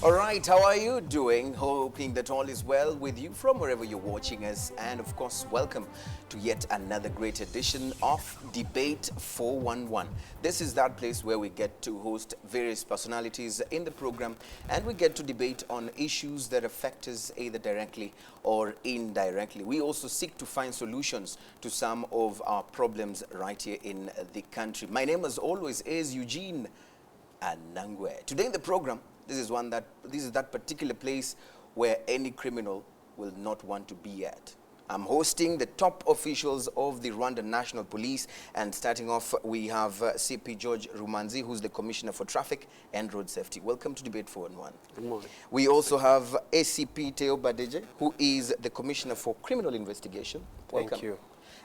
All right, how are you doing? Hoping that all is well with you from wherever you're watching us. And of course, welcome to yet another great edition of Debate 411. This is that place where we get to host various personalities in the program and we get to debate on issues that affect us either directly or indirectly. We also seek to find solutions to some of our problems right here in the country. My name, as always, is Eugene Anangwe. Today in the program, this is that particular place where any criminal will not want to be at. I'm hosting the top officials of the Rwanda National Police, and starting off, we have CP George Rumanzi, who's the Commissioner for Traffic and Road Safety. Welcome to Debate 411. Good morning. We also have ACP Teo Badeje, who is the Commissioner for Criminal Investigation. Welcome. Thank you.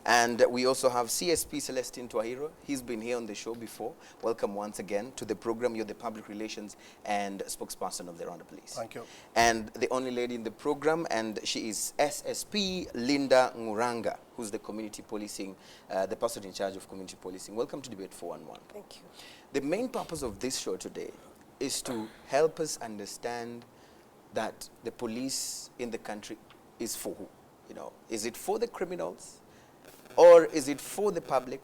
And we also have CSP Celestine Twahiro. He's been here on the show before. Welcome once again to the program. You're the Public Relations and Spokesperson of the Rwanda Police. Thank you. And the only lady in the program, and she is SSP Linda Nguranga, who's the community policing, the person in charge of community policing. Welcome to Debate 411. Thank you. The main purpose of this show today is to help us understand that the police in the country is for who? You know, is it for the criminals? Or is it for the public,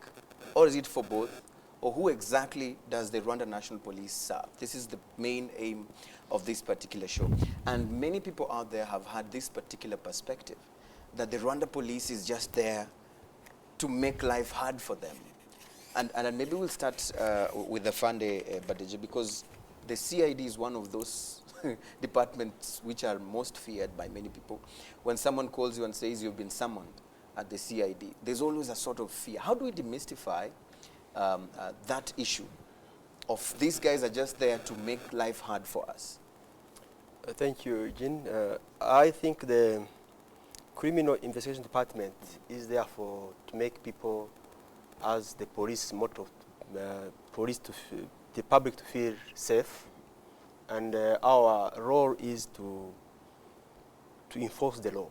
or is it for both? Or who exactly does the Rwanda National Police serve? This is the main aim of this particular show. And many people out there have had this particular perspective, that the Rwanda Police is just there to make life hard for them. And maybe we'll start with the Fande Badeje, because the CID is one of those departments which are most feared by many people. When someone calls you and says you've been summoned at the CID, there's always a sort of fear. How do we demystify that issue of these guys are just there to make life hard for us? Thank you, Eugene. I think the Criminal Investigation Department is there to make people, as the police motto, the public to feel safe, and our role is to enforce the law.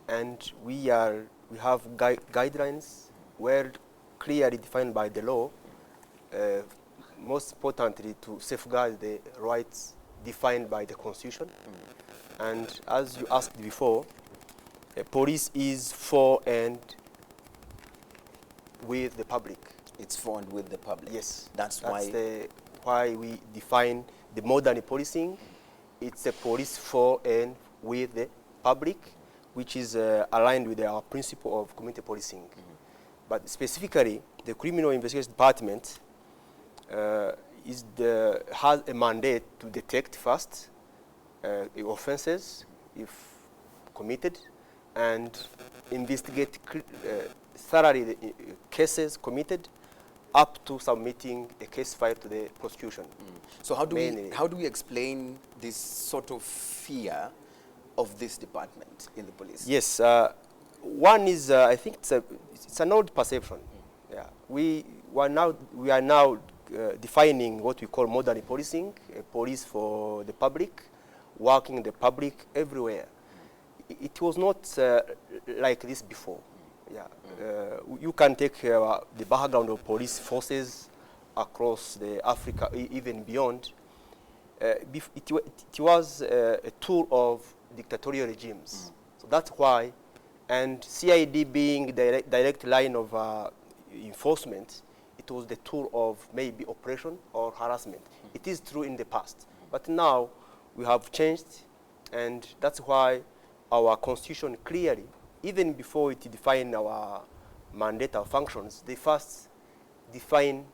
And we have guidelines well clearly defined by the law, most importantly to safeguard the rights defined by the Constitution. And as you asked before, police is for and with the public. It's for and with the public. Yes. That's why we define the modern policing. It's a police for and with the public, which is aligned with our principle of community policing. But specifically, the Criminal Investigation Department has a mandate to detect first offenses, if committed, and investigate thoroughly the cases committed up to submitting a case file to the prosecution. So how do we explain this sort of fear of this department in the police? Yes, one is I think it's an old perception. Yeah, we are now defining what we call modern policing, a police for the public, working the public everywhere. It was not like this before. Yeah, you can take the background of police forces across the Africa, even beyond. It was a tool of dictatorial regimes. So that's why, and CID being the direct line of enforcement, it was the tool of maybe oppression or harassment. It is true in the past, but now we have changed, and that's why our Constitution clearly, even before it defined our mandate, our functions, they first define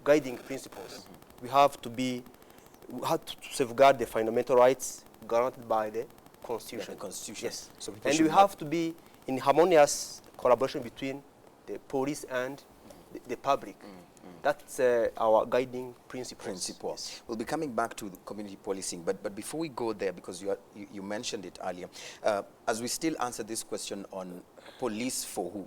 guiding principles. We have to safeguard the fundamental rights granted by the Constitution. Yeah, the Constitution. Yes. So and we have to be in harmonious collaboration between the police and the public. That's our guiding principle. Yes. We'll be coming back to the community policing, but before we go there, because you mentioned it earlier, as we still answer this question on police for who,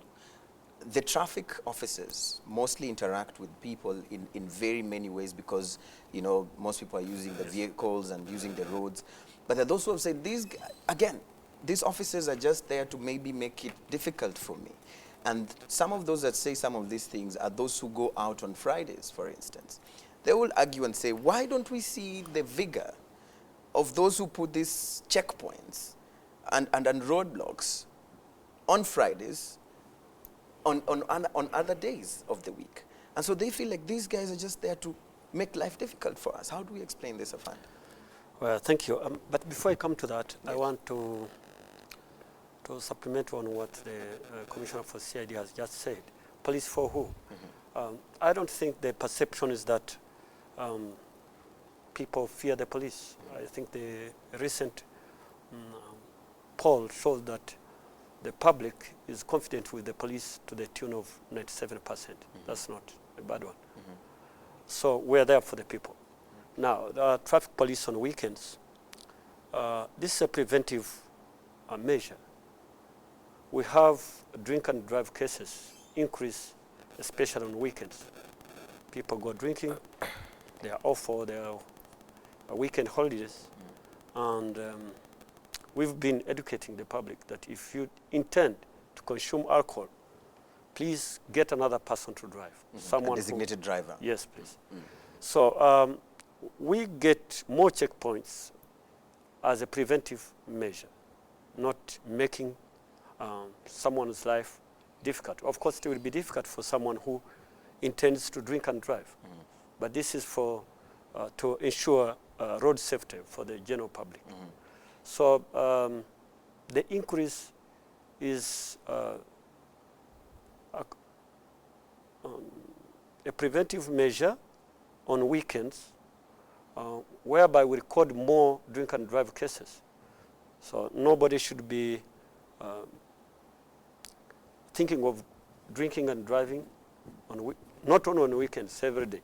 the traffic officers mostly interact with people in very many ways, because most people are using the vehicles and using the roads. But there are those who have said, these officers are just there to maybe make it difficult for me. And some of those that say some of these things are those who go out on Fridays, for instance. They will argue and say, why don't we see the vigor of those who put these checkpoints and roadblocks on Fridays, on other days of the week. And so they feel like these guys are just there to make life difficult for us. How do we explain this, Afand? Well, thank you. But before I come to that, I want to supplement on what the Commissioner for CID has just said. Police for who? I don't think the perception is that people fear the police. I think the recent poll shows that the public is confident with the police to the tune of 97%. That's not a bad one. So we're there for the people. Now, the traffic police on weekends, this is a preventive measure. We have drink and drive cases increase, especially on weekends. People go drinking, they are off for their weekend holidays, and we've been educating the public that if you intend to consume alcohol, please get another person to drive. Someone a designated driver. Yes, please. So we get more checkpoints as a preventive measure, not making someone's life difficult. Of course, it will be difficult for someone who intends to drink and drive. But this is for to ensure road safety for the general public. So the increase is a preventive measure on weekends, whereby we record more drink and drive cases. So nobody should be thinking of drinking and driving not only on weekends, every day.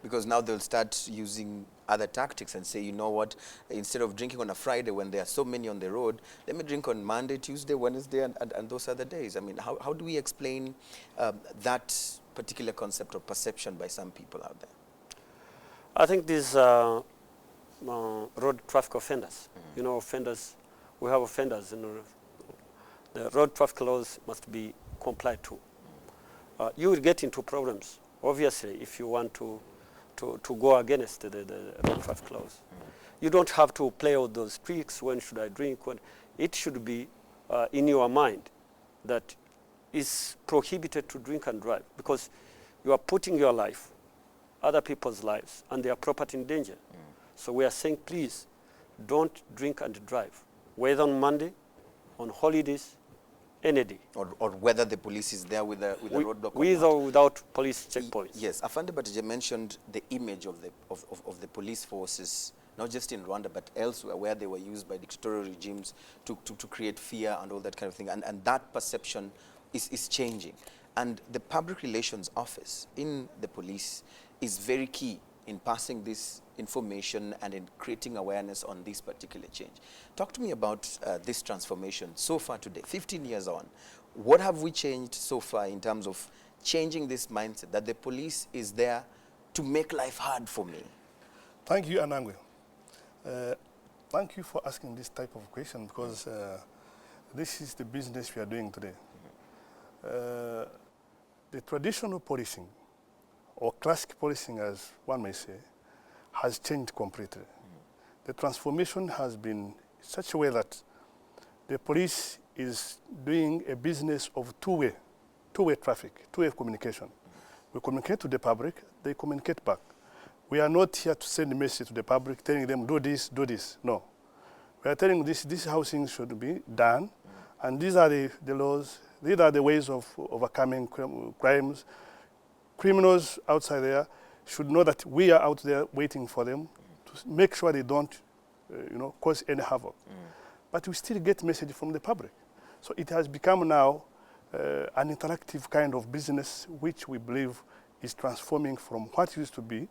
Because now they'll start using other tactics and say, you know what, instead of drinking on a Friday when there are so many on the road, let me drink on Monday, Tuesday, Wednesday, and those other days. I mean, how do we explain that particular concept or perception by some people out there? I think these road traffic offenders, you know, offenders, we have offenders, you know, the road traffic laws must be complied to. You will get into problems, obviously, if you want to go against the road traffic laws. You don't have to play all those tricks, when should I drink, when. It should be in your mind that it's prohibited to drink and drive, because you are putting your life, other people's lives, and their property in danger. So we are saying, please, don't drink and drive, whether on Monday, on holidays, any day. Or whether the police is there with a roadblock. With or without police checkpoints. Yes, Afande Batije mentioned the image of the police forces, not just in Rwanda, but elsewhere, where they were used by dictatorial regimes to create fear and all that kind of thing. And that perception is changing. And the public relations office in the police is very key in passing this information and in creating awareness on this particular change. Talk to me about this transformation so far today, 15 years on. What have we changed so far in terms of changing this mindset that the police is there to make life hard for me? Thank you, Anangwe. Thank you for asking this type of question, because this is the business we are doing today. The traditional policing, or classic policing as one may say, has changed completely. The transformation has been such a way that the police is doing a business of two-way traffic, two-way communication. We communicate to the public, they communicate back. We are not here to send a message to the public telling them, do this, do this. No. We are telling this is how things should be done, and these are the laws, these are the ways of overcoming crimes. Criminals outside there should know that we are out there waiting for them to make sure they don't cause any havoc. But we still get message from the public. So it has become now an interactive kind of business, which we believe is transforming from what used to be,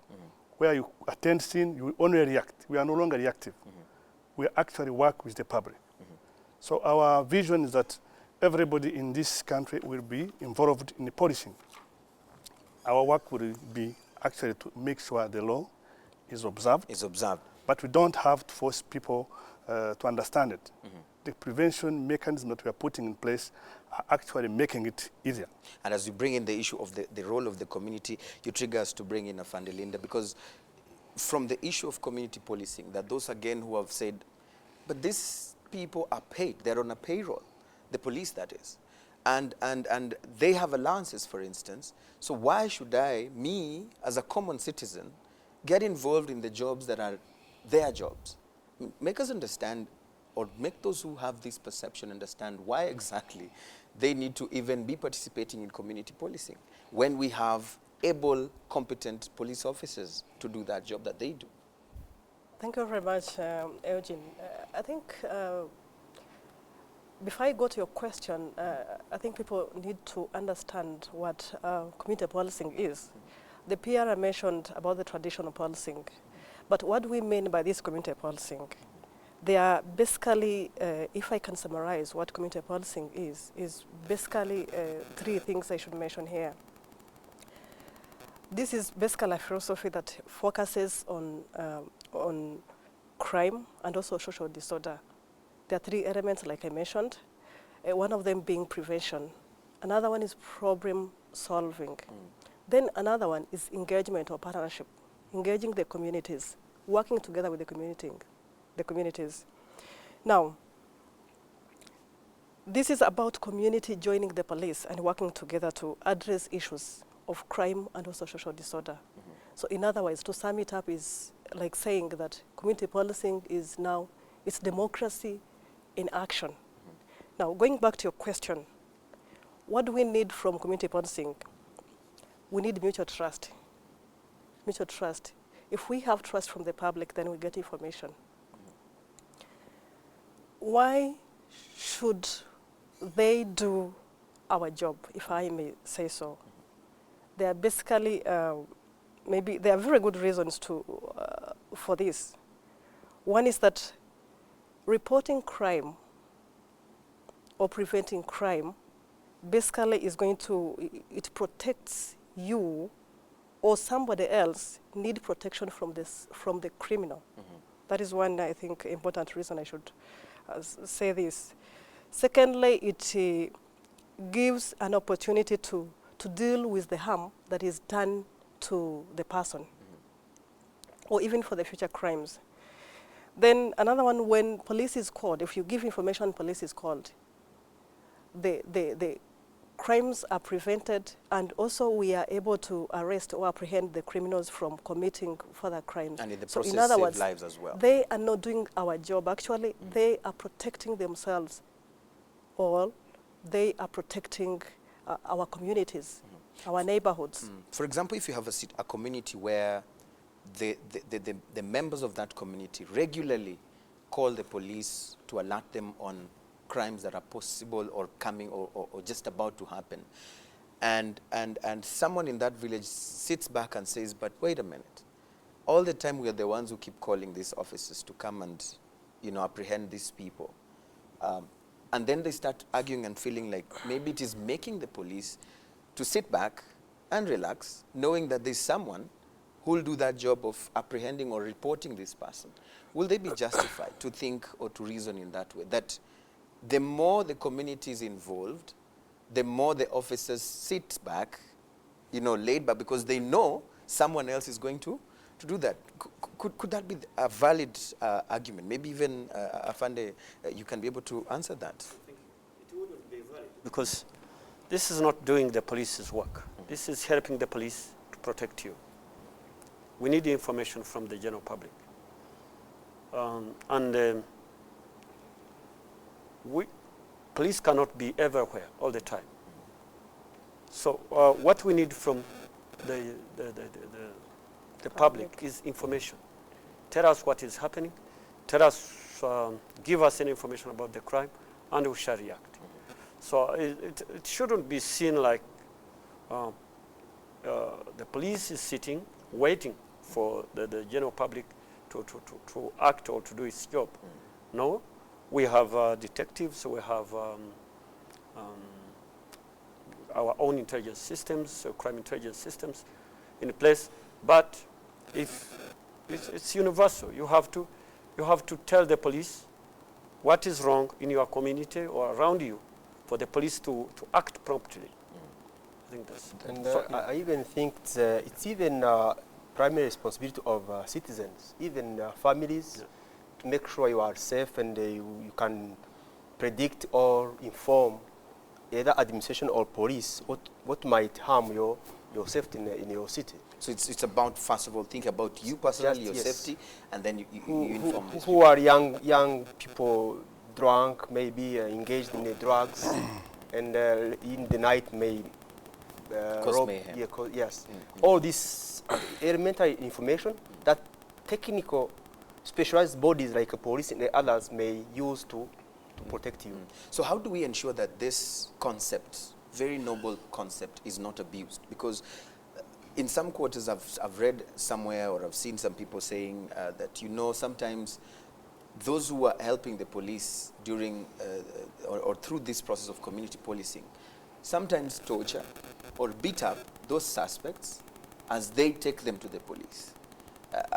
where you attend scene, you only react. We are no longer reactive. We actually work with the public. So our vision is that everybody in this country will be involved in the policing. Our work will be actually to make sure the law is observed. But we don't have to force people to understand it. The prevention mechanism that we are putting in place are actually making it easier. And as you bring in the issue of the role of the community, you trigger us to bring in Afande Linda, because from the issue of community policing, that those again who have said, but these people are paid, they're on a payroll, the police that is, and they have allowances, for instance, so why should me, as a common citizen, get involved in the jobs that are their jobs? Make us understand, or make those who have this perception understand why exactly they need to even be participating in community policing when we have able, competent police officers to do that job that they do. Thank you very much, Eugene. I think before I go to your question, I think people need to understand what community policing is. The PR mentioned about the traditional policing, but what we mean by this community policing, they are basically, if I can summarize what community policing is basically three things I should mention here. This is basically a philosophy that focuses on crime and also social disorder. There are three elements, like I mentioned, one of them being prevention. Another one is problem solving. Then another one is engagement or partnership, engaging the communities, working together with the communities. Now, this is about community joining the police and working together to address issues of crime and also social disorder. So in other words, to sum it up is like saying that community policing is now, it's democracy in action. Now, going back to your question, what do we need from community policing? We need mutual trust. Mutual trust. If we have trust from the public, then we get information. Why should they do our job, if I may say so? There are basically, maybe there are very good reasons for this. One is that reporting crime or preventing crime basically is going to, it protects you or somebody else need protection from the criminal. That is one, I think, important reason I should say this. Secondly, it gives an opportunity to deal with the harm that is done to the person, or even for the future crimes. Then another one, when police is called, if you give information, police is called, the crimes are prevented, and also we are able to arrest or apprehend the criminals from committing further crimes. And in the process, so in other save words, lives as well. They are not doing our job. Actually, they are protecting themselves, or they are protecting our communities, our neighborhoods. For example, if you have a community where the members of that community regularly call the police to alert them on crimes that are possible or coming or just about to happen, and someone in that village sits back and says, but wait a minute, all the time we are the ones who keep calling these officers to come and apprehend these people. And then they start arguing and feeling like maybe it is making the police to sit back and relax, knowing that there's someone who will do that job of apprehending or reporting this person. Will they be justified to think or to reason in that way? That the more the community is involved, the more the officers sit back, laid back, because they know someone else is going to do that. Could that be a valid argument? Maybe even, Afande, you can be able to answer that. I think it wouldn't be valid, because this is not doing the police's work. This is helping the police to protect you. We need the information from the general public. Police cannot be everywhere all the time. So what we need from the public is information. Tell us what is happening. Tell us, give us any information about the crime, and we shall react. So it shouldn't be seen like the police is sitting, waiting for the general public to act or to do its job. No, we have detectives, we have our own intelligence systems, crime intelligence systems in place, but if it's universal. You have to tell the police what is wrong in your community or around you for the police to act promptly. I think that's... And I even think it's even primary responsibility of citizens, even families, to make sure you are safe and you can predict or inform either administration or police what might harm your safety in your city. So it's about, first of all, think about you personally, your Yes. safety, and then you Who inform these who are young people, drunk, maybe engaged in the drugs, and in the night may Cause rob. mayhem. Yeah, yes. All this elementary information that technical specialized bodies like police and the others may use to protect you. So how do we ensure that this concept, very noble concept, is not abused? Because in some quarters I've read somewhere, or I've seen some people saying that, you know, sometimes those who are helping the police during or through this process of community policing sometimes torture or beat up those suspects as they take them to the police.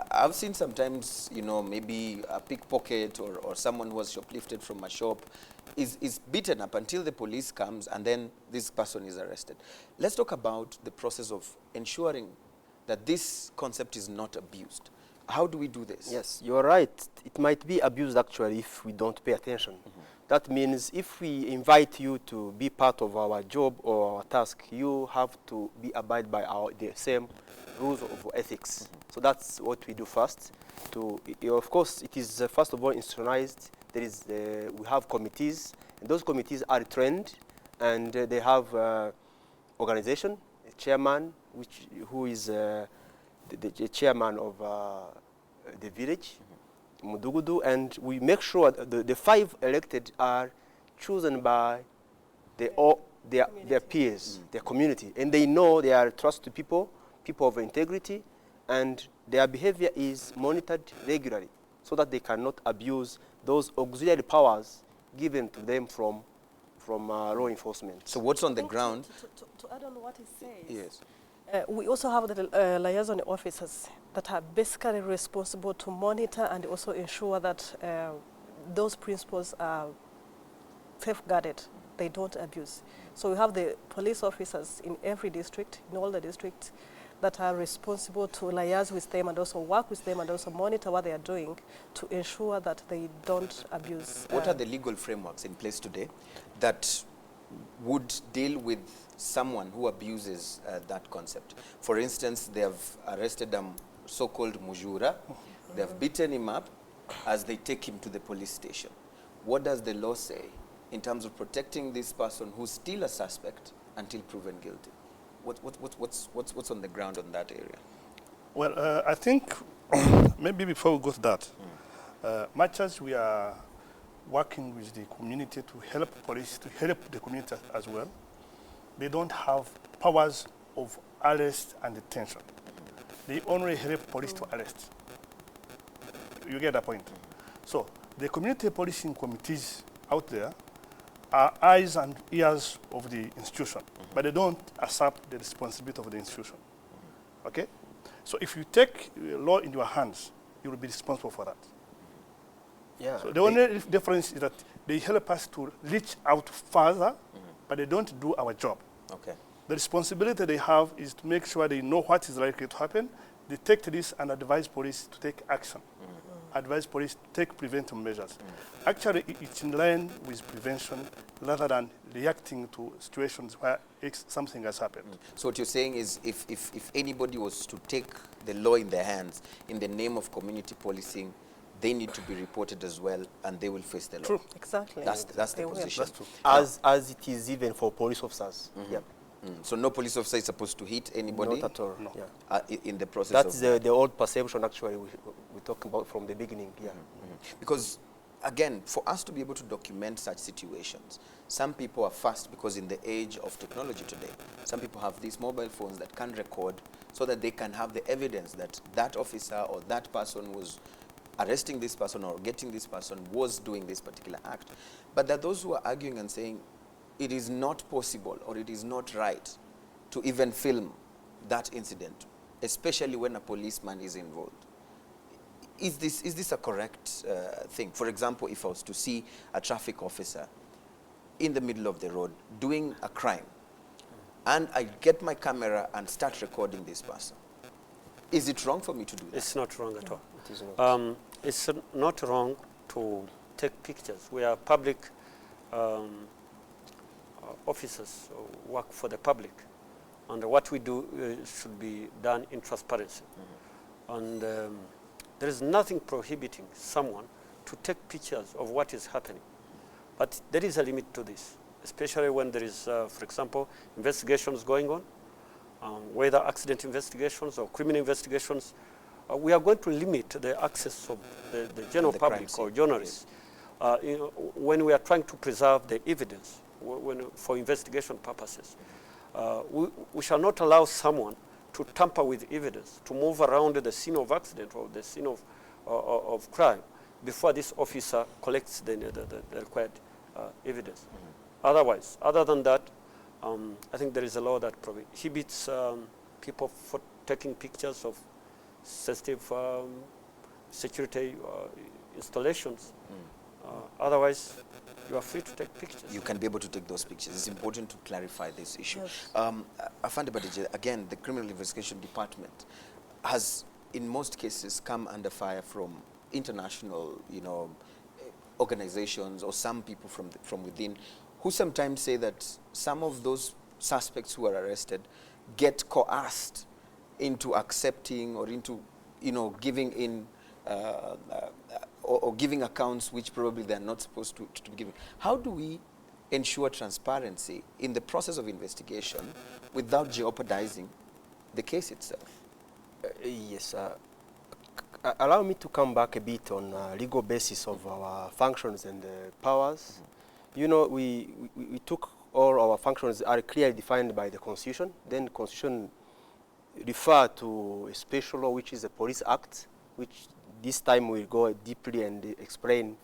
I've seen sometimes, you know, maybe a pickpocket or someone who was shoplifted from a shop is beaten up until the police comes, and then this person is arrested. Let's talk about the process of ensuring that this concept is not abused. How do we do this? Yes, you're right. It might be abused actually if we don't pay attention. That means if we invite you to be part of our job or our task, you have to be abide by the same rules of ethics. So that's what we do first. Of course, it is first of all institutionalized. There is we have committees, and those committees are trained, and they have organization, a chairman, who is the chairman of the village, Mudugudu, and we make sure that the 5 elected are chosen by their peers, their community, and they know they are trusted people of integrity, and their behavior is monitored regularly so that they cannot abuse those auxiliary powers given to them from law enforcement. So what's on the ground? To add on what he says, Yes. we also have the liaison officers that are basically responsible to monitor and also ensure that those principles are safeguarded, they don't abuse. So we have the police officers in every district, in all the districts, that are responsible to liaise with them and also work with them and also monitor what they are doing to ensure that they don't abuse. What are the legal frameworks in place today that would deal with someone who abuses that concept? For instance, they have arrested a so-called Mujura. They have beaten him up as they take him to the police station. What does the law say in terms of protecting this person who's still a suspect until proven guilty? What's on the ground on that area? Well, I think maybe before we go to that, much as we are working with the community to help police, to help the community as well, they don't have powers of arrest and detention. They only help police to arrest. You get the point? So the community policing committees out there are eyes and ears of the institution, but they don't accept the responsibility of the institution. Okay? So if you take law in your hands, you will be responsible for that. Yeah. So the only difference is that they help us to reach out further, but they don't do our job. Okay. The responsibility they have is to make sure they know what is likely to happen, detect this, and advise police to take action. Advise police to take preventive measures. Actually, it's in line with prevention rather than reacting to situations where something has happened. So what you're saying is if anybody was to take the law in their hands in the name of community policing, they need to be reported as well, and they will face the law. True. Exactly. That's the They will. position. That's true. As it is even for police officers. Yeah. So no police officer is supposed to hit anybody Not at all. No. Yeah. in the process That's of the old perception actually we talk about from the beginning. Yeah. Because, again, for us to be able to document such situations, some people are fast because in the age of technology today, some people have these mobile phones that can record so that they can have the evidence that that officer or that person was arresting this person or getting this person was doing this particular act. But there are those who are arguing and saying it is not possible or it is not right to even film that incident, especially when a policeman is involved. Is this a correct thing? For example, if I was to see a traffic officer in the middle of the road doing a crime, and I get my camera and start recording this person, Is it wrong for me to do that? It's not wrong at all. It is not. It's not wrong to take pictures. We are public officers who work for the public, and what we do should be done in transparency. And there is nothing prohibiting someone to take pictures of what is happening. But there is a limit to this, especially when there is, for example, investigations going on, whether accident investigations or criminal investigations. We are going to limit the access of the general The crime public scene, or journalists when we are trying to preserve the evidence for investigation purposes. We shall not allow someone to tamper with evidence, to move around the scene of accident or the scene of crime before this officer collects the required evidence. Otherwise, other than that, I think there is a law that prohibits people from taking pictures of sensitive security installations. Otherwise, you are free to take pictures. You can be able to take those pictures. It's important to clarify this issue. Yes. Afande Badije, again, the Criminal Investigation Department has, in most cases, come under fire from international, organizations or some people from within, who sometimes say that some of those suspects who are arrested get coerced into accepting or into, giving in or giving accounts which probably they're not supposed to be giving. How do we ensure transparency in the process of investigation without jeopardizing the case itself? Yes. Allow me to come back a bit on legal basis of our functions and powers. We took all our functions are clearly defined by the Constitution. Then the Constitution refer to a special law, which is the Police Act, which this time we'll go deeply and explain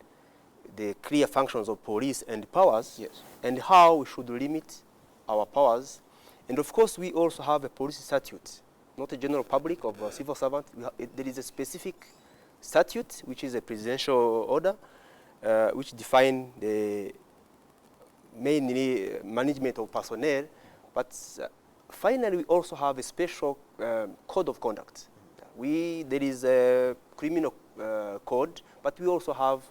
the clear functions of police and powers, Yes. and how we should limit our powers. And of course, we also have a police statute, not a general public of a civil servant. There is a specific statute, which is a presidential order, which define the mainly management of personnel. But finally, we also have a special code of conduct. There is a criminal code, but we also have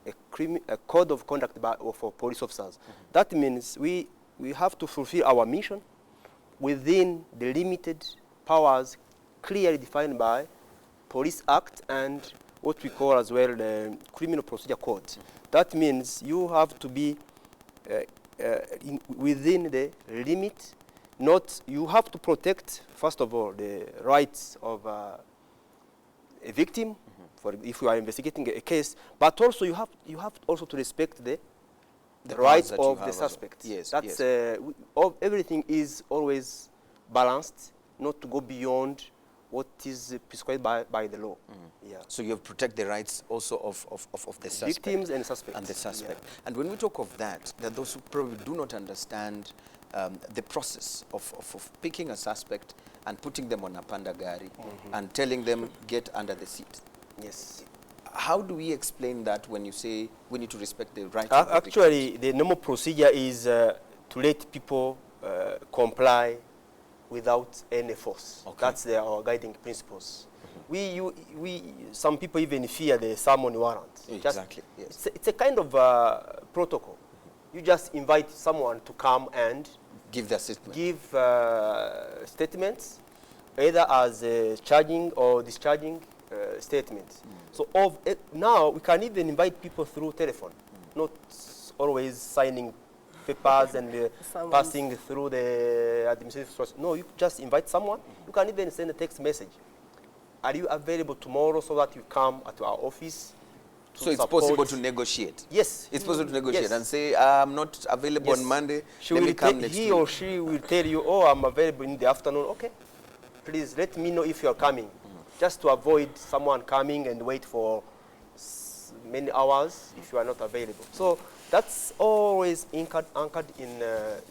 a code of conduct for police officers. That means we have to fulfill our mission within the limited powers clearly defined by Police Act and what we call as well the Criminal Procedure Code. That means you have to be within the limit. You have to protect, first of all, the rights of a victim, for if you are investigating a case, but also you have also to respect the rights that you of the have suspect. Yes, That's yes. Everything is always balanced, not to go beyond what is prescribed by the law. Yeah. So you have to protect the rights also of the suspect. Victims and suspects. And the suspect. Yeah. And when we talk of that, there are those who probably do not understand the process of picking a suspect and putting them on a pandagari and telling them, get under the seat. Yes. How do we explain that when you say we need to respect the rights of the victims? Actually, the normal procedure is to let people comply without any force. Okay. That's our guiding principles. Some people even fear the summon warrant. Exactly, yes. It's a kind of protocol. You just invite someone to come and Give the statement. give statements, either as charging or discharging statements. So now we can even invite people through telephone, not always signing papers and passing through the administrative process. No, you just invite someone. You can even send a text message. Are you available tomorrow so that you come at our office? So it's possible to negotiate? Yes. It's possible to negotiate Yes. and say, I'm not available Yes. on Monday, She let will me come next he week. or she will tell you, oh, I'm available in the afternoon. Okay, please let me know if you're coming. Just to avoid someone coming and wait for many hours if you are not available. So that's always anchored in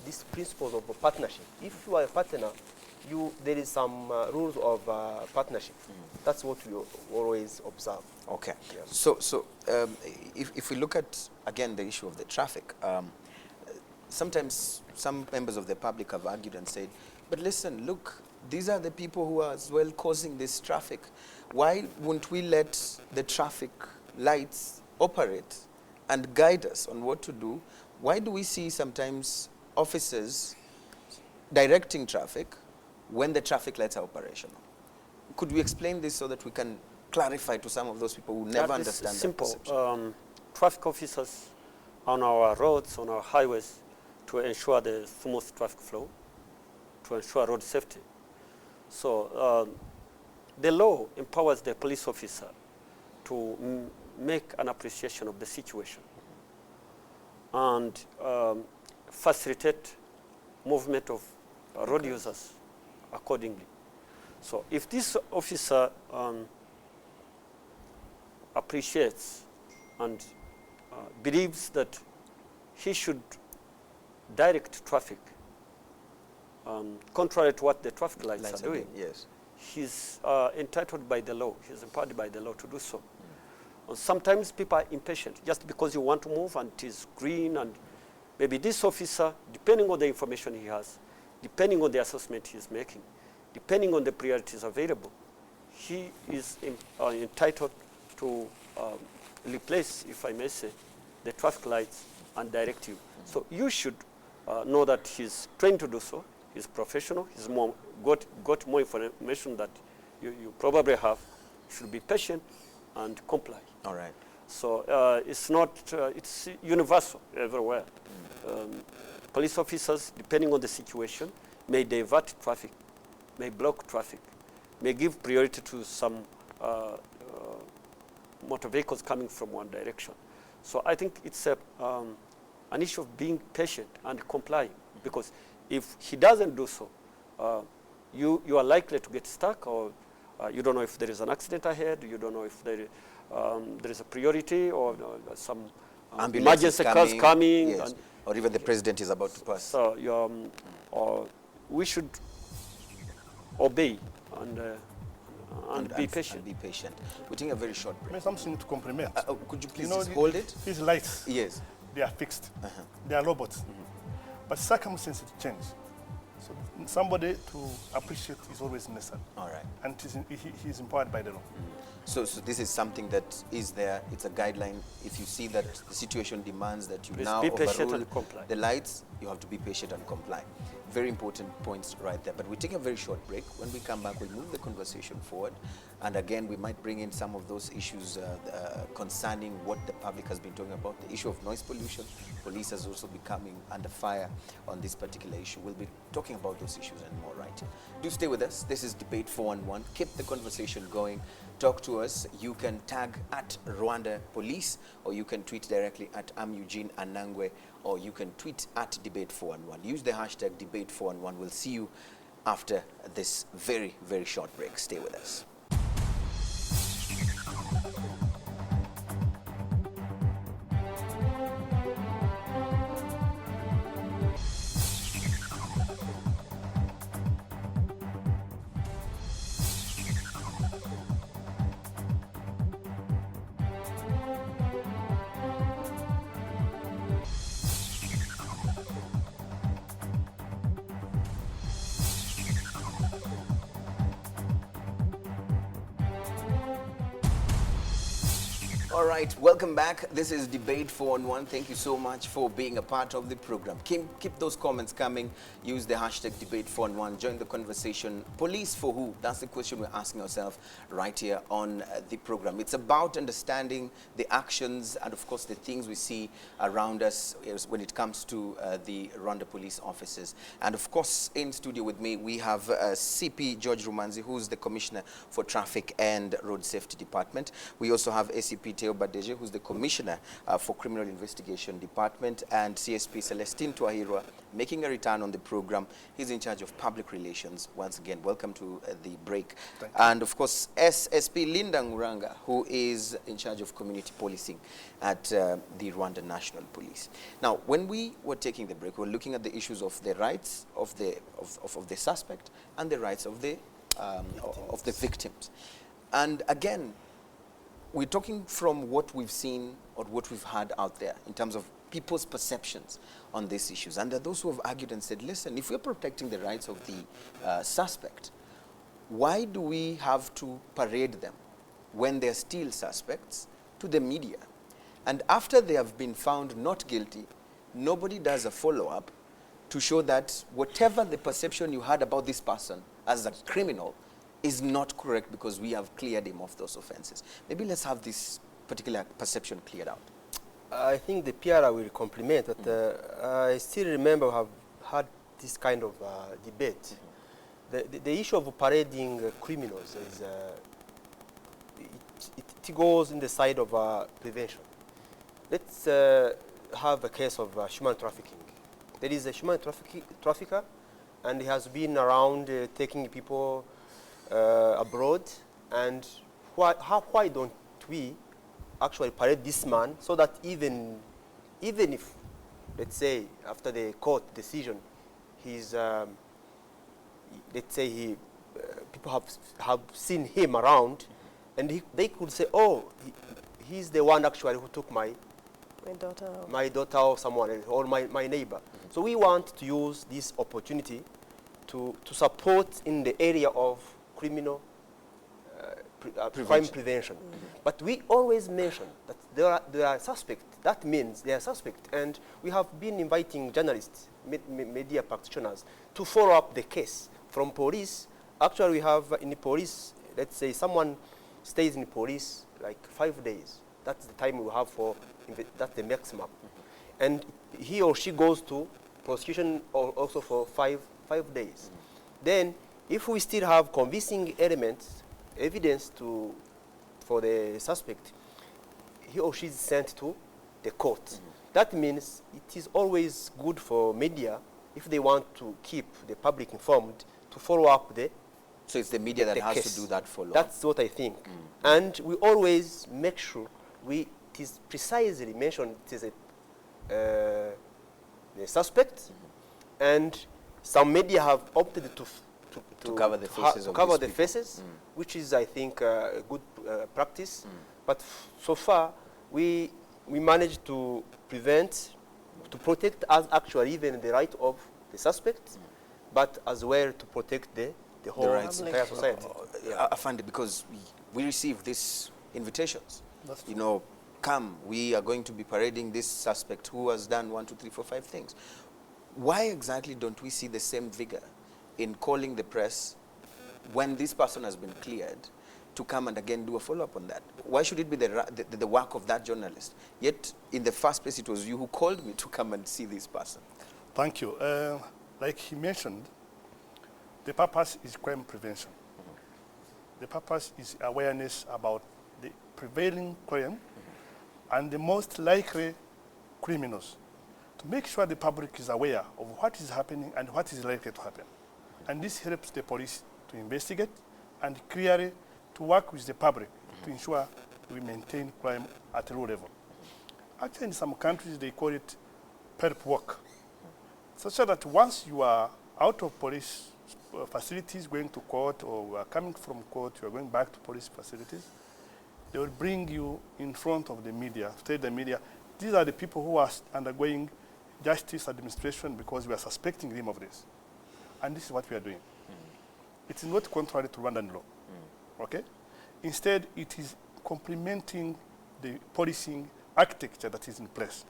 these principles of partnership. If you are a partner, there is some rules of partnership. That's what we always observe. Okay. Yeah. So if we look at, again, the issue of the traffic, sometimes some members of the public have argued and said, but listen, look, these are the people who are as well causing this traffic. Why wouldn't we let the traffic lights operate and guide us on what to do? Why do we see sometimes officers directing traffic when the traffic lights are operational? Could we explain this so that we can clarify to some of those people who never That is understand that simple. perception? Traffic officers on our roads, on our highways, to ensure the smooth traffic flow, to ensure road safety. So the law empowers the police officer to make an appreciation of the situation and facilitate movement of road users accordingly. So if this officer appreciates and believes that he should direct traffic contrary to what the traffic lights are doing, yes. he's entitled by the law, he's empowered by the law to do so. Sometimes people are impatient just because you want to move and it is green, and maybe this officer, depending on the information he has, depending on the assessment he is making, depending on the priorities available, he is entitled to replace, if I may say, the traffic lights and direct you. So you should know that he's trained to do so, he's professional, he's got more information that you probably have. You should be patient and comply. All right. So it's not, it's universal everywhere. Police officers, depending on the situation, may divert traffic, may block traffic, may give priority to some motor vehicles coming from one direction. So I think it's an issue of being patient and complying, because if he doesn't do so, you are likely to get stuck, or you don't know if there is an accident ahead, you don't know if there is a priority or some emergency cars coming. Yes. Or even the president is about to pass. So we should obey and be patient. And be patient. We're taking a very short break. There's something to compliment. Could you please You know, just hold it? These lights, Yes. they are fixed. They are robots. But circumstances change. So somebody to appreciate is always necessary. All right. And he is empowered by the law. So this is something that is there. It's a guideline. If you see that the situation demands that you Please now be patient overrule and comply. the lights, you have to be patient and comply. Very important points right there. But we take a very short break. When we come back, we'll move the conversation forward. And again, we might bring in some of those issues concerning what the public has been talking about, the issue of noise pollution. Police has also becoming under fire on this particular issue. We'll be talking about those issues and more right here. Do stay with us. This is Debate 411. Keep the conversation going. Talk to us. You can tag at Rwanda Police, or you can tweet directly at Eugene Anangwe, or you can tweet at Debate411. Use the hashtag Debate411. We'll see you after this very, very short break. Stay with us. All right, welcome back. This is Debate 411. Thank you so much for being a part of the program. Keep those comments coming. Use the hashtag Debate411. Join the conversation. Police for who? That's the question we're asking ourselves right here on the program. It's about understanding the actions and, of course, the things we see around us when it comes to the Rwanda police officers. And, of course, in studio with me, we have CP George Rumanzi, who's the Commissioner for Traffic and Road Safety Department. We also have ACP Teo Badeje, who's the Commissioner for Criminal Investigation Department, and CSP Celestine Twahirwa, making a return on the program. He's in charge of public relations. Once again, welcome to the break. And of course, SSP Linda Nguranga, who is in charge of community policing at the Rwanda National Police. Now, when we were taking the break, we were looking at the issues of the rights of the suspect and the rights of the victims. And again, we're talking from what we've seen or what we've heard out there in terms of people's perceptions on these issues. And there are those who have argued and said, listen, if we're protecting the rights of the suspect, why do we have to parade them when they're still suspects to the media? And after they have been found not guilty, nobody does a follow-up to show that whatever the perception you had about this person as a criminal is not correct because we have cleared him of those offenses. Maybe let's have this particular perception cleared out. I think the PRI will complement, but I still remember have had this kind of debate. The issue of parading criminals is it goes in the side of prevention. Let's have a case of human trafficking. There is a human trafficker, and he has been around taking people abroad. And why don't we actually parade this man so that even if, let's say, after the court decision, he's let's say people have seen him around, and they could say, oh, he's the one actually who took my daughter or someone else, or my neighbor. So we want to use this opportunity to support in the area of criminal crime prevention. But we always mention that there are suspects. That means they are suspects. And we have been inviting journalists, media practitioners, to follow up the case from police. Actually, we have in the police, let's say someone stays in the police like 5 days. That's the time we have for, that's the maximum. And he or she goes to prosecution also for five days. Then, if we still have convincing elements, evidence for the suspect, he or she is sent to the court. That means it is always good for media, if they want to keep the public informed, to follow up the So it's the media that has case. to do that follow-up. That's what I think. And we always make sure it is precisely mentioned it is the suspect, and some media have opted to cover the faces of these people. Which is, I think, a good practice. But so far, we managed to protect us actually even the right of the suspect, but as well to protect the whole entire society. Afande, because we receive these invitations. That's true. You know, come, we are going to be parading this suspect who has done 1, 2, 3, 4, 5 things. Why exactly don't we see the same vigor in calling the press when this person has been cleared to come and again do a follow-up on that? Why should it be the work of that journalist? Yet, in the first place, it was you who called me to come and see this person. Thank you. Like he mentioned, the purpose is crime prevention. The purpose is awareness about the prevailing crime and the most likely criminals, to make sure the public is aware of what is happening and what is likely to happen. And this helps the police to investigate and clearly to work with the public to ensure we maintain crime at a low level. Actually, in some countries, they call it perp work, such that once you are out of police facilities going to court, or you are coming from court, you are going back to police facilities, they will bring you in front of the media, tell the media, these are the people who are undergoing justice administration because we are suspecting them of this. And this is what we are doing. It is not contrary to Rwandan law. Okay? Instead, it is complementing the policing architecture that is in place.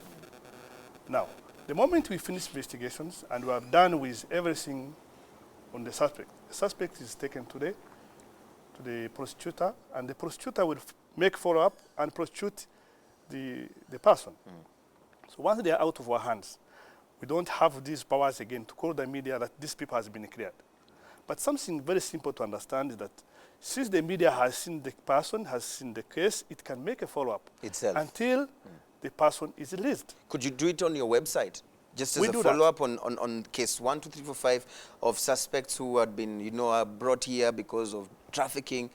Now, the moment we finish investigations and we are done with everything on the suspect is taken today to the prosecutor, and the prosecutor will make follow-up and prosecute the person. So once they are out of our hands, we don't have these powers again to call the media that these people has been cleared. But something very simple to understand is that since the media has seen the person, has seen the case, it can make a follow-up Itself. until the person is released. Could you do it on your website? Just as We a do that. follow-up on case 1, 2, 3, 4, 5 of suspects who had been, brought here because of trafficking.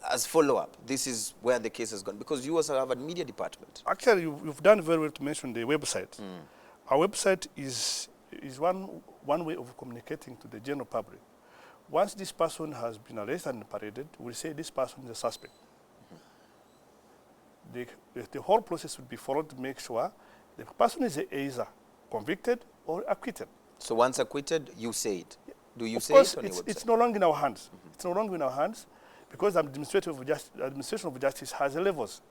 As follow-up, this is where the case has gone. Because you also have a media department. Actually, you've done very well to mention the website. Our website is one way of communicating to the general public. Once this person has been arrested and paraded, we'll say this person is a suspect. The whole process would be followed to make sure the person is either convicted or acquitted. So once acquitted, you say it. Do you Of say course, it on your website? it's no longer in our hands. It's no longer in our hands because the administration of justice has levels.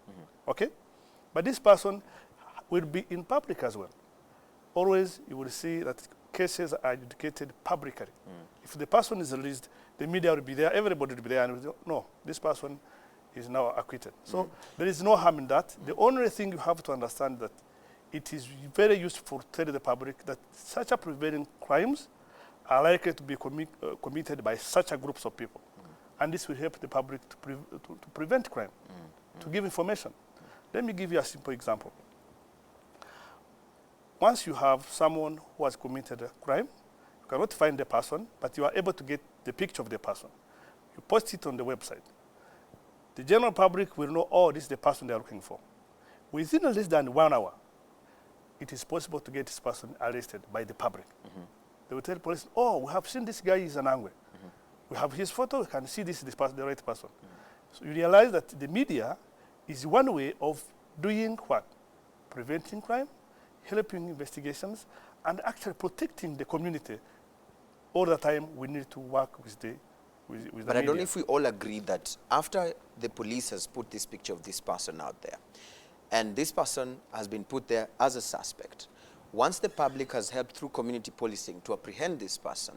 Okay? But this person will be in public as well. Always you will see that cases are adjudicated publicly. If the person is released, the media will be there, everybody will be there, and will say, no, this person is now acquitted. So there is no harm in that. The only thing you have to understand that it is very useful to tell the public that such a prevailing crimes are likely to be committed by such a groups of people. And this will help the public to prevent crime, to give information. Let me give you a simple example. Once you have someone who has committed a crime, you cannot find the person, but you are able to get the picture of the person. You post it on the website. The general public will know, oh, this is the person they are looking for. Within less than 1 hour, it is possible to get this person arrested by the public. They will tell police, oh, we have seen this guy is an Angwe. We have his photo, we can see this is the right person. So you realize that the media is one way of doing what? Preventing crime, helping investigations, and actually protecting the community. All the time we need to work with the media. But I don't know if we all agree that after the police has put this picture of this person out there, and this person has been put there as a suspect, once the public has helped through community policing to apprehend this person,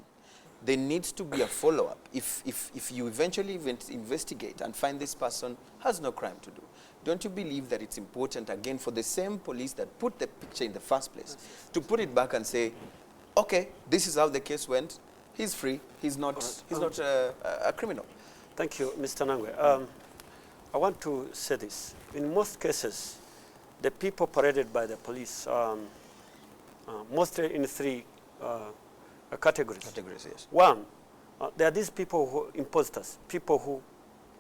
there needs to be a follow-up. If you eventually investigate and find this person has no crime to do, don't you believe that it's important, again, for the same police that put the picture in the first place, to put it back and say, okay, this is how the case went, he's free, he's not a criminal? Thank you, Mr. Nangwe. I want to say this. In most cases, the people paraded by the police, mostly in three categories. Categories, yes. One, there are these people who imposters, people who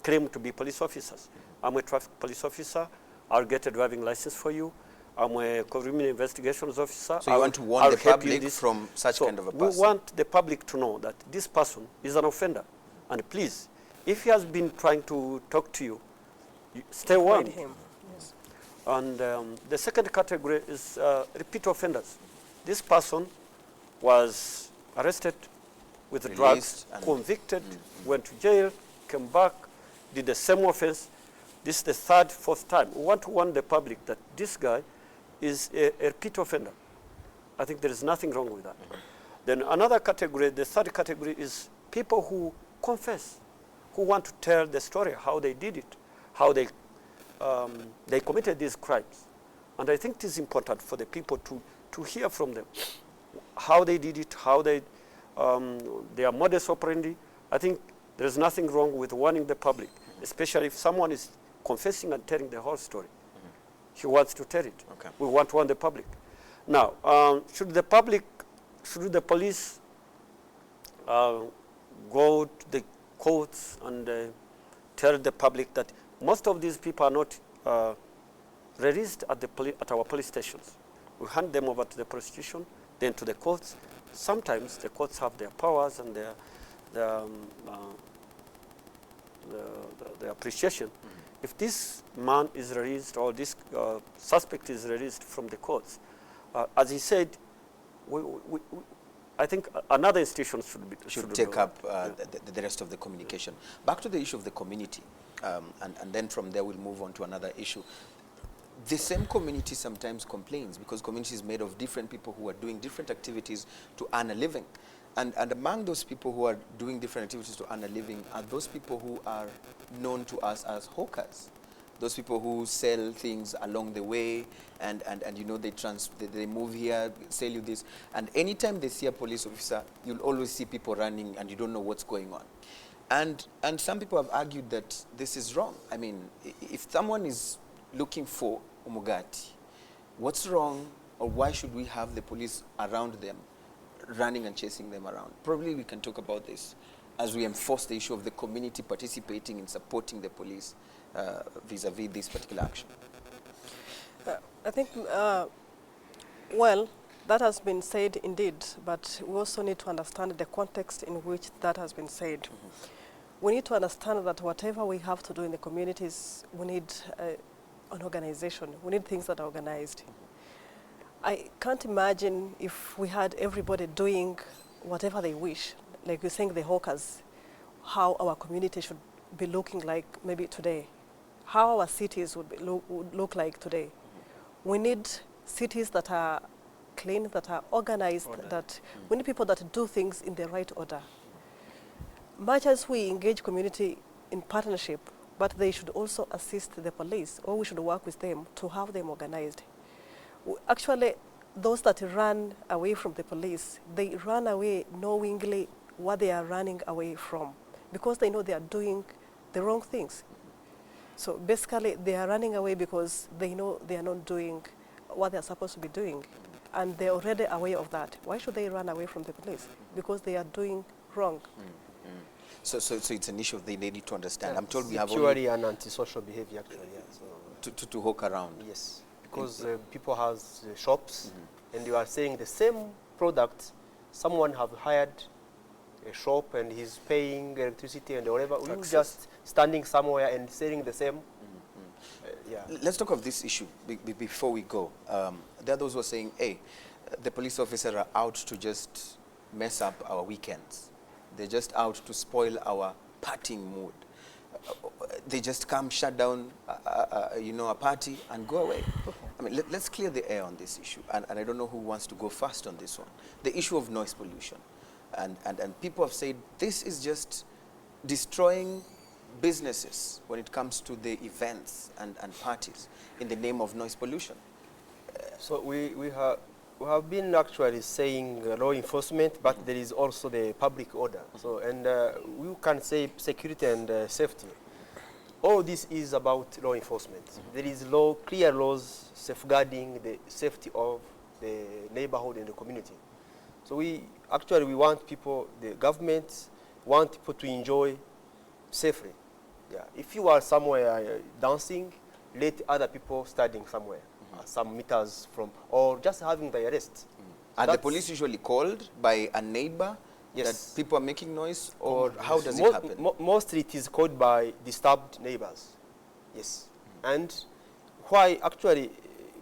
claim to be police officers. I'm a traffic police officer. I'll get a driving license for you. I'm a criminal investigations officer. So you want to warn the public from such kind of a person? We want the public to know that this person is an offender. And please, if he has been trying to talk to you, stay away from him. Yes. And the second category is repeat offenders. This person was arrested with drugs, convicted, went to jail, came back, did the same offense. This is the third, fourth time. We want to warn the public that this guy is a repeat offender. I think there is nothing wrong with that. Then another category, the third category, is people who confess, who want to tell the story, how they did it, how they committed these crimes. And I think it is important for the people to hear from them, how they did it, how they, their modus operandi. I think there is nothing wrong with warning the public, especially if someone is confessing and telling the whole story. He wants to tell it. Okay. We want to warn the public. Now, should the police go to the courts and tell the public that most of these people are not released at our police stations? We hand them over to the prosecution, then to the courts. Sometimes the courts have their powers and their appreciation. If this man is released or this suspect is released from the courts, as he said, I think another institution should take up the rest of the communication. Back to the issue of the community, and then from there we'll move on to another issue. The same community sometimes complains because community is made of different people who are doing different activities to earn a living. And among those people who are doing different activities to earn a living are those people who are known to us as hawkers. Those people who sell things along the way and you know, they move here, sell you this. And anytime they see a police officer, you'll always see people running and you don't know what's going on. And some people have argued that this is wrong. I mean, if someone is looking for Umugati, what's wrong, or why should we have the police around them, running and chasing them around? Probably we can talk about this as we enforce the issue of the community participating in supporting the police vis-a-vis this particular action. I think, well, that has been said indeed, but we also need to understand the context in which that has been said. We need to understand that whatever we have to do in the communities, we need an organization. We need things that are organized. I can't imagine if we had everybody doing whatever they wish. like you're saying, the hawkers, how our community should be looking like maybe today, how our cities would look like today. We need cities that are clean, that are organized, that we need people that do things in the right order. Much as we engage community in partnership, but they should also assist the police, or we should work with them to have them organized. Actually, those that run away from the police, they run away knowingly what they are running away from, because they know they are doing the wrong things. So basically, they are running away because they know they are not doing what they are supposed to be doing, and they're already aware of that. Why should they run away from the police? Because they are doing wrong. So it's an issue they need to understand. I'm told we have Actually an antisocial behavior, actually, yeah. So to hawk around. yes, because people have shops, and you are selling the same product. Someone have hired a shop and he's paying electricity and whatever. You Taxes. just standing somewhere and selling the same. Yeah. Let's talk of this issue before we go. There are those who are saying, hey, the police officers are out to just mess up our weekends. They're just out to spoil our partying mood. They just come, shut down, a party and go away. I mean, let's clear the air on this issue. And I don't know who wants to go first on this one. The issue of noise pollution. And people have said this is just destroying businesses when it comes to the events and parties in the name of noise pollution. So we have been actually saying law enforcement, but there is also the public order. So and we can say security and safety. All this is about law enforcement. There is clear laws safeguarding the safety of the neighborhood and the community. So we want people, the government want people to enjoy safely. Yeah. If you are somewhere dancing, let other people studying somewhere, some meters from, or just having the arrest. Are the police usually called by a neighbor Yes. that people are making noise, or how does it happen? Mostly it is called by disturbed neighbors. Yes. And why actually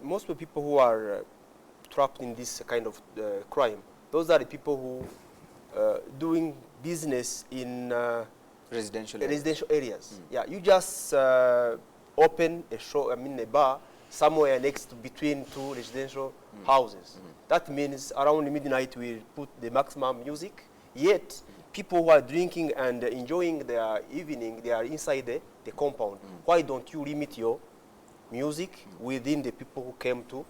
most of the people who are trapped in this kind of crime, those are the people who doing business in Residential areas. residential areas. Yeah, you just open a bar somewhere between two residential houses. That means around midnight we put the maximum music. Yet people who are drinking and enjoying their evening, they are inside the compound. Why don't you limit your music within the people who came to?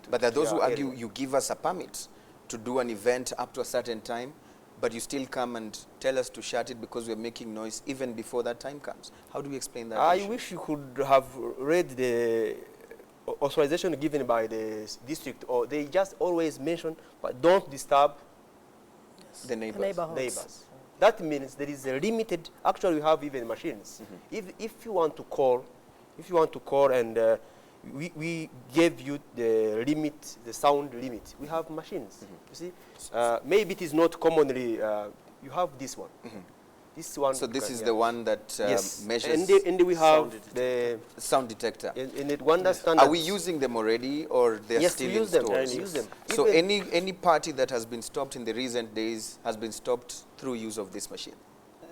But there are those who their argue area? you give us a permit to do an event up to a certain time, but you still come and tell us to shut it because we're making noise even before that time comes. How do we explain that I issue? wish you could have read the authorization given by the district, or they just always mention, but don't disturb The neighbors. neighbors. That means there is a limited, actually we have even machines. If you want to call, and we gave you the limit, the sound limit, we have machines. You see, maybe it is not commonly, you have this one. This one. So this is the one that yes. measures And we have the, sound detector. in it, one standard. Are we using them already, or they're Yes, still we in use them. stores? We use them. So Even- any party that has been stopped in the recent days has been stopped through use of this machine,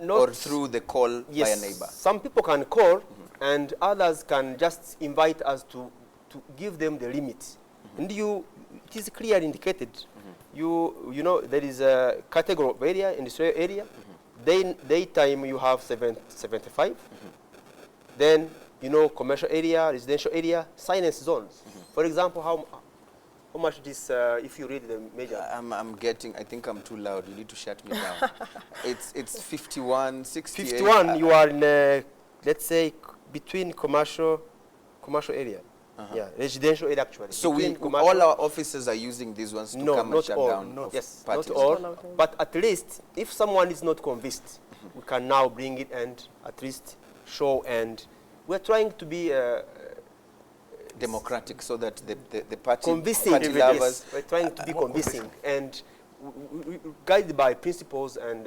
Not- or through the call yes, by a neighbor. Some people can call, and others can just invite us to give them the limit. And it is clearly indicated. You know, there is a category of area, industrial area. Daytime you have 75. Then, commercial area, residential area, silence zones. For example, how much this, if you read the major? I think I'm too loud. You need to shut me down. It's 51, 68. 51, you are in, let's say, between commercial area. Yeah, residential area actually. So Between all our officers are using these ones to no, come and not shut all. down of Yes, parties. not all. But at least, if someone is not convinced, we can now bring it and at least show. And we're trying to be Democratic, so that the party convincing. party lovers. Yes, we're trying to be convincing and guided by principles and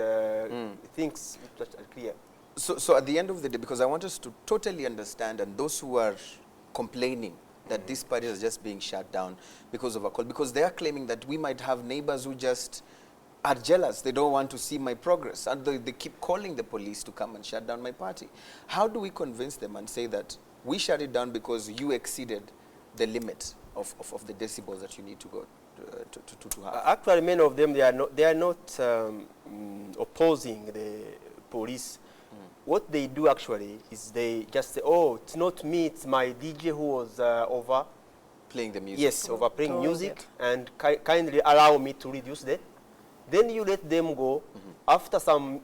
things that are clear. So at the end of the day, because I want us to totally understand, and those who are complaining that these parties are just being shut down because of a call, because they are claiming that we might have neighbors who just are jealous. They don't want to see my progress. And they keep calling the police to come and shut down my party. How do we convince them and say that we shut it down because you exceeded the limit of the decibels that you need to go to have? Actually, many of them, they are not opposing the police. What they do actually is they just say, oh, it's not me, it's my DJ who was over. Playing the music. Yes, over playing Throwing music, it. and kindly allow me to reduce that. Then you let them go. After some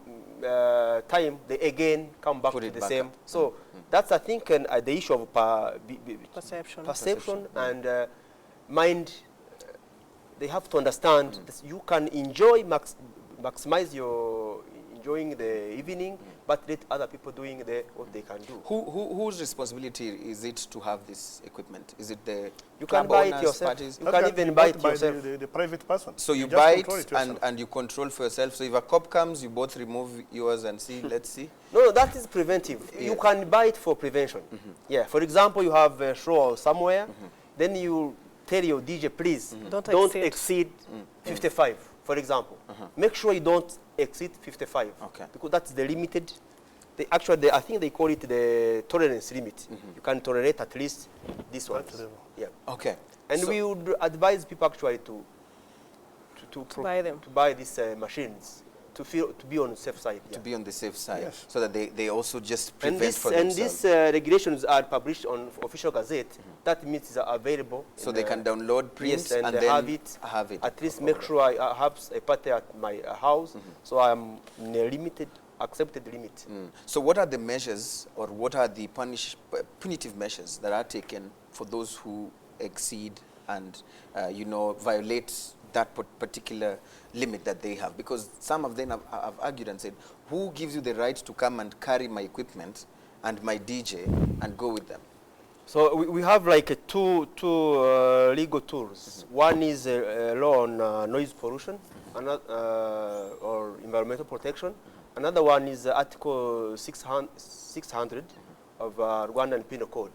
time, they again come back Put to it the back same. up. So that's, I think, the issue of perception and mind. They have to understand that you can enjoy, maximize your enjoying the evening, but let other people doing what they can do. Whose responsibility is it to have this equipment? Is it the You club can buy it owners, yourself. parties? You can even buy it by yourself. the private person. So you just buy it control yourself. and you control for yourself. So if a cop comes, you both remove yours and see, let's see. No, that is preventive. Yeah. You can buy it for prevention. Yeah, for example, you have a show somewhere, then you tell your DJ, please, Don't exceed 55, for example. Make sure you don't exceed 55. Okay. Because that's the limited, actually, I think they call it the tolerance limit. You can tolerate at least this one. That level. Yeah. Okay. And So- we would advise people actually to buy them. to buy these machines, to be on the safe side. To Yeah. be on the safe side, Yes. so that they also just And prevent for themselves. these regulations are published on official gazette. That means it's available. So in, they can download prints yes, and, and then have it. have it. At least make sure I have a party at my house, so I am in a limited, accepted limit. So what are the measures, or what are the punitive measures that are taken for those who exceed and violate that particular limit that they have? Because some of them have argued and said, who gives you the right to come and carry my equipment and my DJ and go with them? So we have like two legal tools. One is a law on noise pollution, or environmental protection. Another one is Article 600 of Rwandan Penal Code.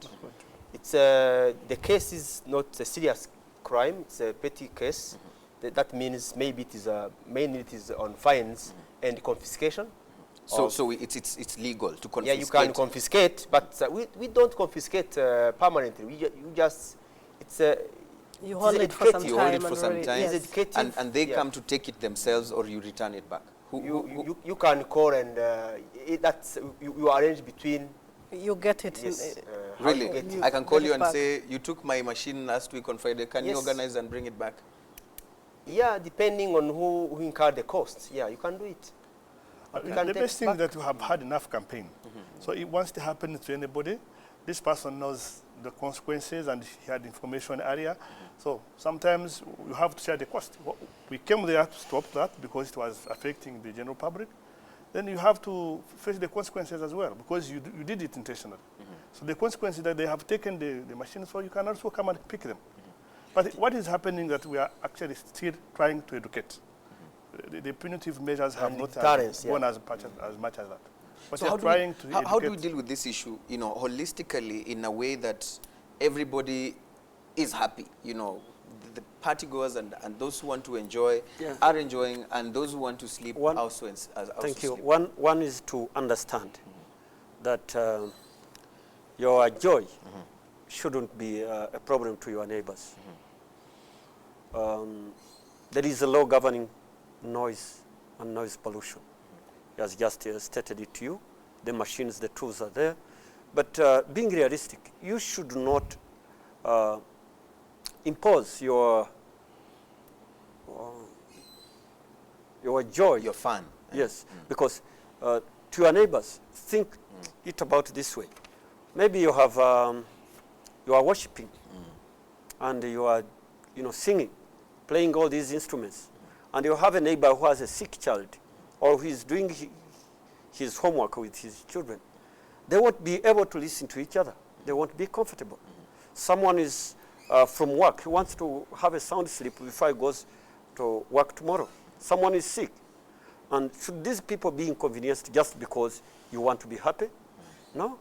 It's the case is not a serious crime; it's a petty case. That means maybe it is mainly it is on fines and confiscation. So it's legal to confiscate. Yeah, you can confiscate, but we don't confiscate permanently. You just You hold it for some You hold it time for and some really- time, yes. It's educative. and they Yeah. come to take it themselves, or you return it back. You can call and that's you arrange between. You get it. Yes. In, How you Really? get it. I can call Get you it and back. say, you took my machine last week on Friday. Can you Yes. organize and bring it back? Yeah, depending on who incurred the cost. Yeah, you can do it. You can The take best thing back. that we have had enough campaign. So once it happens to anybody, this person knows the consequences and he had information earlier. So sometimes you have to share the cost. We came there to stop that because it was affecting the general public. Then you have to face the consequences as well because you did it intentionally. So the consequences that they have taken the machines, so you can also come and pick them. But what is happening that we are actually still trying to educate. The punitive measures have And not deterrence, gone yeah. as much as that. But So we are how do, trying we, to how do we educate. deal with this issue, holistically, in a way that everybody is happy? The partygoers and those who want to enjoy Yeah. are enjoying, and those who want to sleep One- also Thank you. sleep. One is to understand that your joy shouldn't be a problem to your neighbors. There is a law governing noise and noise pollution. He has just stated it to you. The machines, the tools are there. But being realistic, you should not impose your joy. Your fun. Yes, because to your neighbors, think it about this way. Maybe you have you are worshiping, and you are singing, playing all these instruments, and you have a neighbor who has a sick child, or who is doing his homework with his children. They won't be able to listen to each other. They won't be comfortable. Someone is from work. He wants to have a sound sleep before he goes to work tomorrow. Someone is sick. And should these people be inconvenienced just because you want to be happy? No.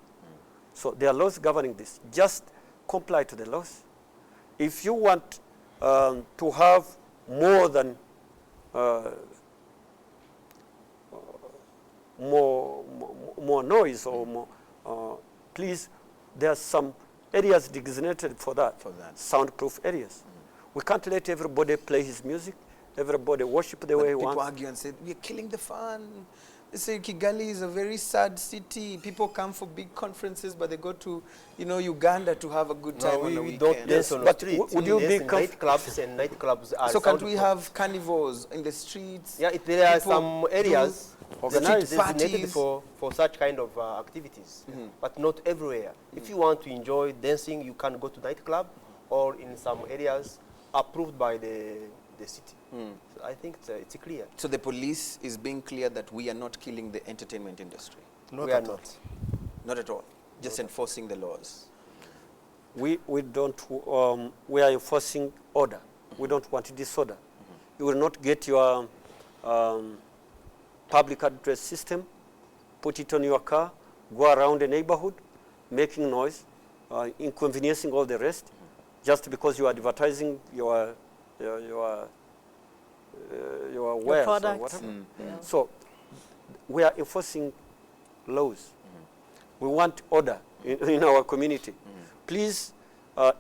So there are laws governing this. Just comply to the laws. If you want to have more than more noise or more, please, there are some areas designated for that, soundproof areas. We can't let everybody play his music, everybody worship the way he wants. People argue and say, we're killing the fun. They say Kigali is a very sad city. People come for big conferences, but they go to, Uganda to have a good time on the we weekend. don't dance on the but street. would you We be dance in nightclubs, and nightclubs are So can't we soundproof. have carnivals in the streets? Yeah, there are People some areas organized street designated parties. for such kind of activities, but not everywhere. If you want to enjoy dancing, you can go to nightclub or in some areas approved by the city. So I think it's clear. So the police is being clear that we are not killing the entertainment industry. Not We are at all. not. Not at all. Just enforcing the laws. We don't, we are enforcing order. We don't want disorder. You will not get your public address system, put it on your car, go around the neighborhood, making noise, inconveniencing all the rest, just because you are advertising your wares or products. whatever. Yeah. So we are enforcing laws. We want order in our community. Please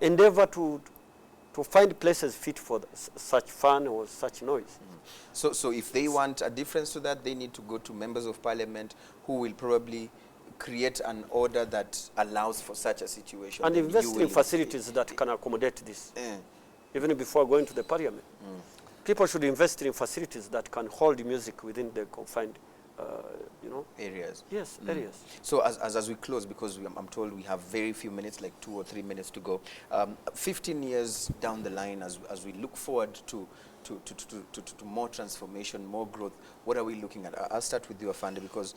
endeavor to find places fit for such fun or such noise. So if they want a difference to that, they need to go to members of parliament who will probably create an order that allows for such a situation. And You invest will- in facilities that can accommodate this, Eh. even before going to the parliament. People should invest in facilities that can hold music within the confined, areas. yes, areas. So as we close, because I'm told we have very few minutes, like 2 or 3 minutes to go, 15 years down the line, as we look forward to more transformation, more growth, what are we looking at? I'll start with you, Afande, because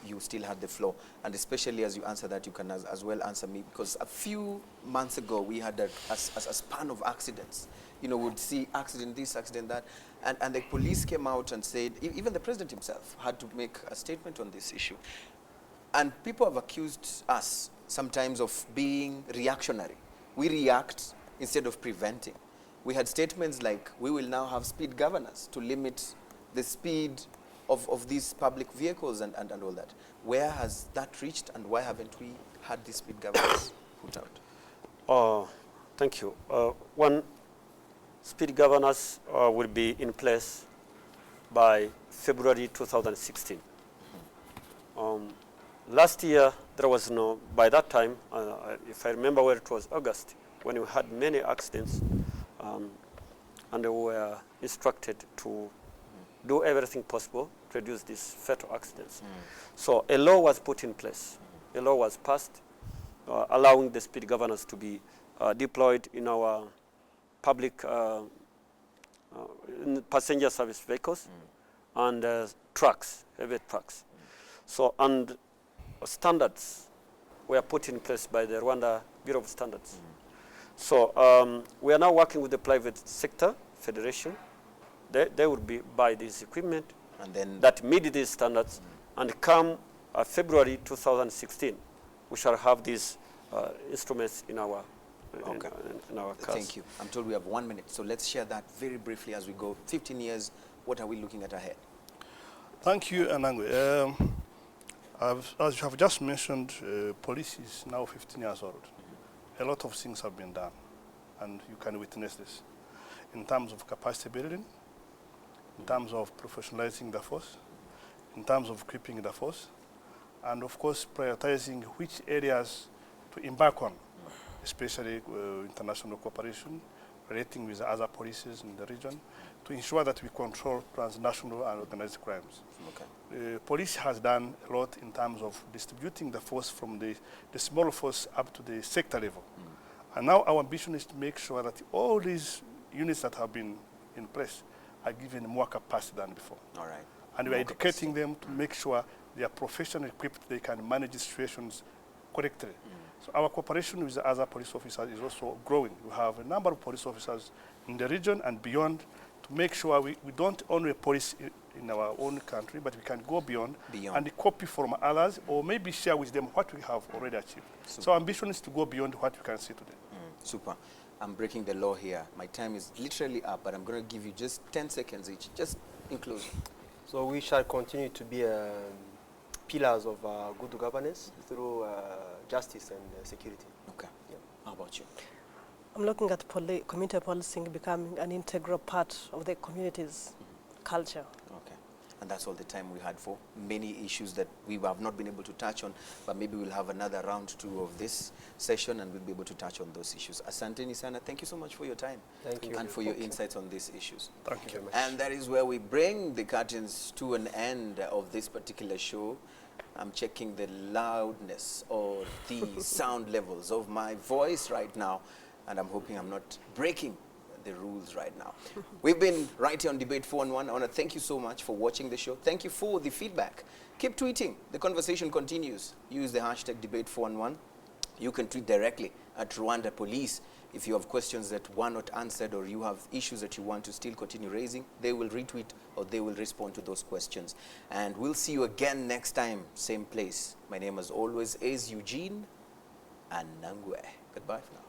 you still had the floor. And especially as you answer that, you can as well answer me, because a few months ago, we had a span of accidents. Would see accident this, accident that. And the police came out and said, even the president himself had to make a statement on this issue. And people have accused us sometimes of being reactionary. We react instead of preventing. We had statements like, we will now have speed governors to limit the speed of these public vehicles and all that. Where has that reached, and why haven't we had these speed governors put out? Thank you. One, speed governors will be in place by February 2016. Last year, there was no, by that time, if I remember well, it was August, when we had many accidents, and we were instructed to do everything possible to reduce these fatal accidents. So a law was put in place. A law was passed, allowing the speed governors to be deployed in our public in passenger service vehicles and trucks, heavy trucks. So, and standards were put in place by the Rwanda Bureau of Standards. So we are now working with the private sector federation. They will buy this equipment And then that meet these standards, and come February 2016, we shall have these instruments in our in our cars. thank you. I'm told we have 1 minute, so let's share that very briefly as we go. 15 years, what are we looking at ahead? Thank you, Anangwe. As you have just mentioned, police is now 15 years old. A lot of things have been done, and you can witness this in terms of capacity building, in terms of professionalizing the force, in terms of equipping the force, and of course prioritizing which areas to embark on, especially international cooperation, relating with other policies in the region, to ensure that we control transnational and organized crimes. Okay. Police has done a lot in terms of distributing the force from the small force up to the sector level. And now our ambition is to make sure that all these units that have been in place are given more capacity than before. All right. And we are More educating them to make sure they are professionally equipped, they can manage situations correctly. So our cooperation with the other police officers is also growing. We have a number of police officers in the region and beyond to make sure we don't only police in our own country, but we can go beyond and copy from others, or maybe share with them what we have already achieved. So our ambition is to go beyond what we can see today. Super. I'm breaking the law here. My time is literally up, but I'm going to give you just 10 seconds each, just in closing. So we shall continue to be pillars of good governance through justice and security. Okay. Yeah. How about you? I'm looking at community policing becoming an integral part of the community's culture. Okay. And that's all the time we had for many issues that we have not been able to touch on, but maybe we'll have another round 2 of this session and we'll be able to touch on those issues. Asante Nisana, thank you so much for your time. Thank you. And for your insights on these issues. Thank you very much. And that is where we bring the curtains to an end of this particular show. I'm checking the loudness or the sound levels of my voice right now, and I'm hoping I'm not breaking the rules right now. We've been right here on Debate 411. I want to thank you so much for watching the show. Thank you for the feedback. Keep tweeting. The conversation continues. Use the hashtag Debate411. You can tweet directly at Rwanda Police. If you have questions that were not answered or you have issues that you want to still continue raising, they will retweet or they will respond to those questions. And we'll see you again next time, same place. My name as always is Eugene Anangwe. Goodbye for now.